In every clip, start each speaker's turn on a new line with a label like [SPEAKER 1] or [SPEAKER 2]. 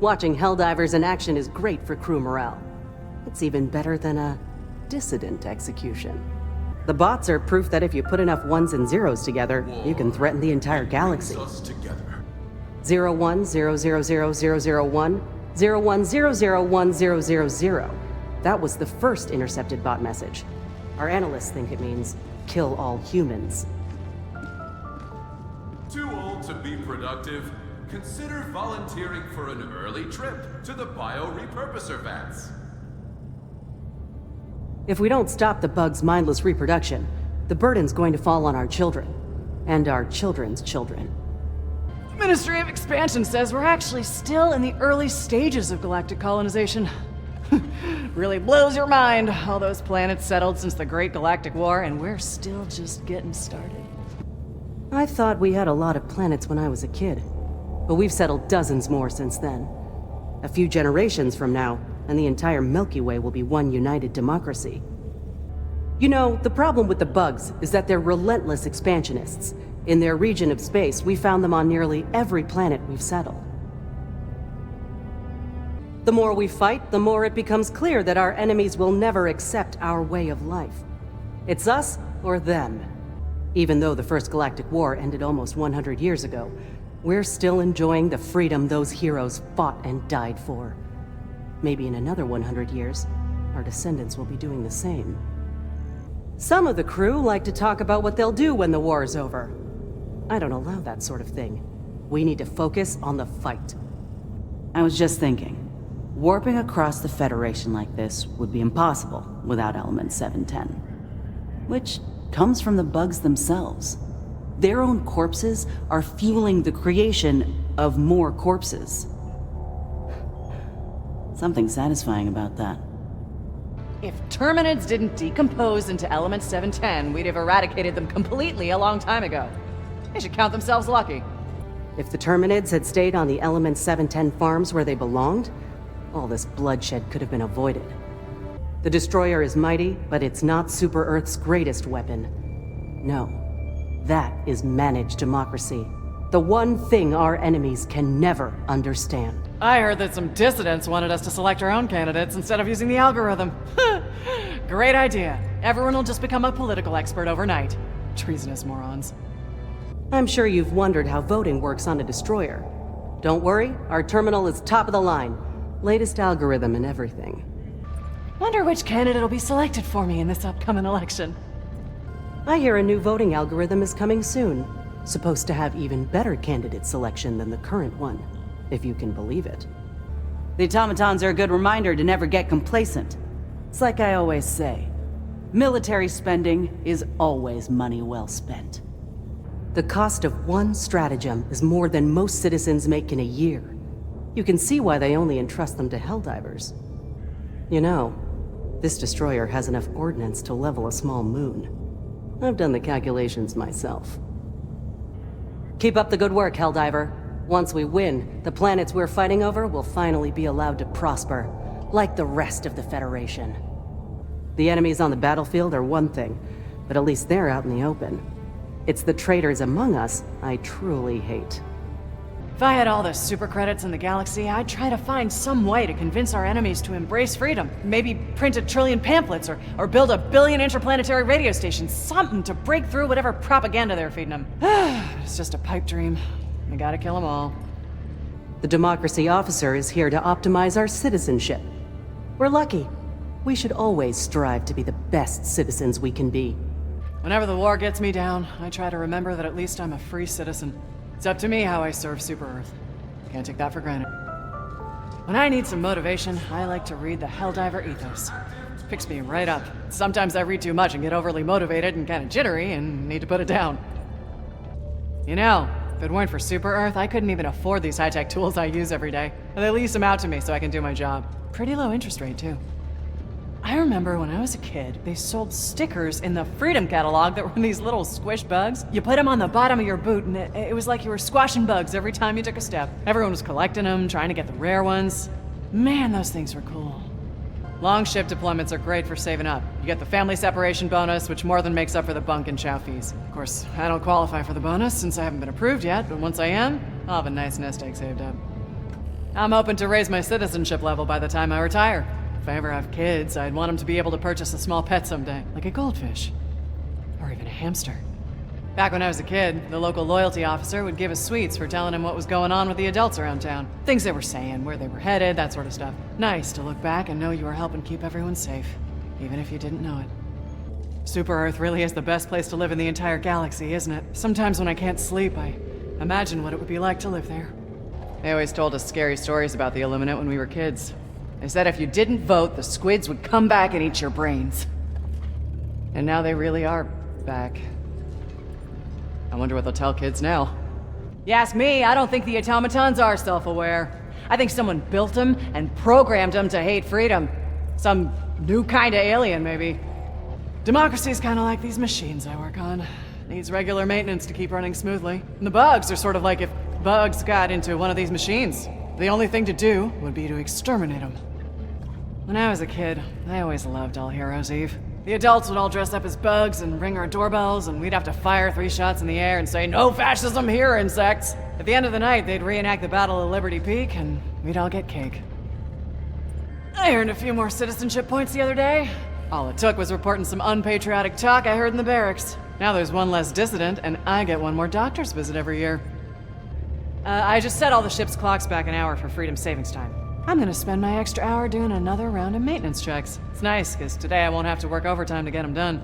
[SPEAKER 1] Watching Helldivers in action is great for crew morale. It's even better than a dissident execution. The bots are proof that if you put enough ones and zeros together, you can threaten the entire galaxy. 01000001, 01001000. That was the first intercepted bot message. Our analysts think it means, kill all humans.
[SPEAKER 2] Too old to be productive? Consider volunteering for an early trip to the bio-repurposer vats.
[SPEAKER 1] If we don't stop the bug's mindless reproduction, the burden's going to fall on our children. And our children's children.
[SPEAKER 3] The Ministry of Expansion says we're actually still in the early stages of galactic colonization. Really blows your mind. All those planets settled since the Great Galactic War, and we're still just getting started.
[SPEAKER 1] I thought we had a lot of planets when I was a kid, but we've settled dozens more since then. A few generations from now, and the entire Milky Way will be one united democracy. You know, the problem with the bugs is that they're relentless expansionists. In their region of space, we found them on nearly every planet we've settled. The more we fight, the more it becomes clear that our enemies will never accept our way of life. It's us or them. Even though the First Galactic War ended almost 100 years ago, we're still enjoying the freedom those heroes fought and died for. Maybe in another 100 years, our descendants will be doing the same. Some of the crew like to talk about what they'll do when the war is over. I don't allow that sort of thing. We need to focus on the fight.
[SPEAKER 4] I was just thinking, warping across the Federation like this would be impossible without Element 710. Which comes from the bugs themselves. Their own corpses are fueling the creation of more corpses. Something satisfying about that.
[SPEAKER 3] If Terminids didn't decompose into Element 710, we'd have eradicated them completely a long time ago. They should count themselves lucky.
[SPEAKER 1] If the Terminids had stayed on the Element 710 farms where they belonged, all this bloodshed could have been avoided. The Destroyer is mighty, but it's not Super Earth's greatest weapon. No, that is managed democracy. The one thing our enemies can never understand.
[SPEAKER 3] I heard that some dissidents wanted us to select our own candidates instead of using the algorithm. Great idea. Everyone will just become a political expert overnight. Treasonous morons.
[SPEAKER 1] I'm sure you've wondered how voting works on a Destroyer. Don't worry, our terminal is top of the line. Latest algorithm and everything.
[SPEAKER 3] Wonder which candidate will be selected for me in this upcoming election.
[SPEAKER 1] I hear a new voting algorithm is coming soon. Supposed to have even better candidate selection than the current one, if you can believe it.
[SPEAKER 4] The automatons are a good reminder to never get complacent. It's like I always say, military spending is always money well spent.
[SPEAKER 1] The cost of one stratagem is more than most citizens make in a year. You can see why they only entrust them to Helldivers. You know, this destroyer has enough ordnance to level a small moon. I've done the calculations myself. Keep up the good work, Helldiver. Once we win, the planets we're fighting over will finally be allowed to prosper, like the rest of the Federation. The enemies on the battlefield are one thing, but at least they're out in the open. It's the traitors among us I truly hate.
[SPEAKER 3] If I had all the super credits in the galaxy, I'd try to find some way to convince our enemies to embrace freedom. Maybe print 1 trillion pamphlets or build 1 billion interplanetary radio stations. Something to break through whatever propaganda they're feeding them. It's just a pipe dream. We gotta kill them all.
[SPEAKER 1] The Democracy Officer is here to optimize our citizenship. We're lucky. We should always strive to be the best citizens we can be.
[SPEAKER 3] Whenever the war gets me down, I try to remember that at least I'm a free citizen. It's up to me how I serve Super Earth. Can't take that for granted. When I need some motivation, I like to read the Helldiver ethos. It picks me right up. Sometimes I read too much and get overly motivated and kind of jittery and need to put it down. You know, if it weren't for Super Earth, I couldn't even afford these high-tech tools I use every day. And they lease them out to me so I can do my job. Pretty low interest rate, too. I remember when I was a kid, they sold stickers in the Freedom catalog that were these little squish bugs. You put them on the bottom of your boot and it was like you were squashing bugs every time you took a step. Everyone was collecting them, trying to get the rare ones. Man, those things were cool. Long ship deployments are great for saving up. You get the family separation bonus, which more than makes up for the bunk and chow fees. Of course, I don't qualify for the bonus since I haven't been approved yet, but once I am, I'll have a nice nest egg saved up. I'm hoping to raise my citizenship level by the time I retire. If I ever have kids, I'd want them to be able to purchase a small pet someday, like a goldfish. Or even a hamster. Back when I was a kid, the local loyalty officer would give us sweets for telling him what was going on with the adults around town. Things they were saying, where they were headed, that sort of stuff. Nice to look back and know you were helping keep everyone safe, even if you didn't know it. Super Earth really is the best place to live in the entire galaxy, isn't it? Sometimes when I can't sleep, I imagine what it would be like to live there. They always told us scary stories about the Illuminate when we were kids. They said if you didn't vote, the squids would come back and eat your brains. And now they really are back. I wonder what they'll tell kids now. You ask me, I don't think the automatons are self-aware. I think someone built them and programmed them to hate freedom. Some new kind of alien, maybe. Democracy's kind of like these machines I work on. Needs regular maintenance to keep running smoothly. And the bugs are sort of like if bugs got into one of these machines. The only thing to do would be to exterminate them. When I was a kid, I always loved All Heroes Eve. The adults would all dress up as bugs and ring our doorbells, and we'd have to fire 3 shots in the air and say, "No fascism here, insects!" At the end of the night, they'd reenact the Battle of Liberty Peak, and we'd all get cake. I earned a few more citizenship points the other day. All it took was reporting some unpatriotic talk I heard in the barracks. Now there's one less dissident, and I get one more doctor's visit every year. I just set all the ship's clocks back an hour for freedom savings time. I'm gonna spend my extra hour doing another round of maintenance checks. It's nice, because today I won't have to work overtime to get them done.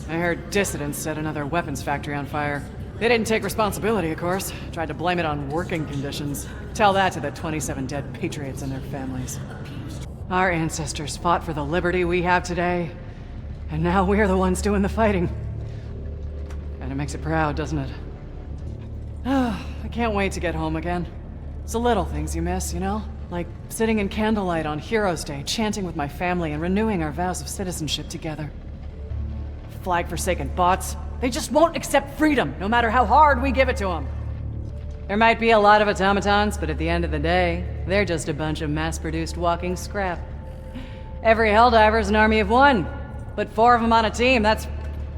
[SPEAKER 3] I heard dissidents set another weapons factory on fire. They didn't take responsibility, of course. Tried to blame it on working conditions. Tell that to the 27 dead patriots and their families. Our ancestors fought for the liberty we have today, and now we're the ones doing the fighting. Kinda makes it proud, doesn't it? I can't wait to get home again. It's the little things you miss, you know? Like sitting in candlelight on Heroes Day, chanting with my family and renewing our vows of citizenship together. Flag-forsaken bots. They just won't accept freedom, no matter how hard we give it to them. There might be a lot of automatons, but at the end of the day, they're just a bunch of mass-produced walking scrap. Every Helldiver's an army of one, but 4 of them on a team, that's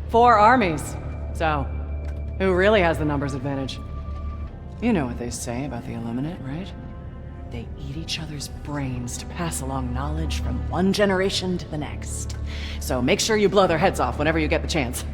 [SPEAKER 3] 4 armies. So, who really has the numbers advantage? You know what they say about the Illuminate, right? They eat each other's brains to pass along knowledge from one generation to the next. So make sure you blow their heads off whenever you get the chance.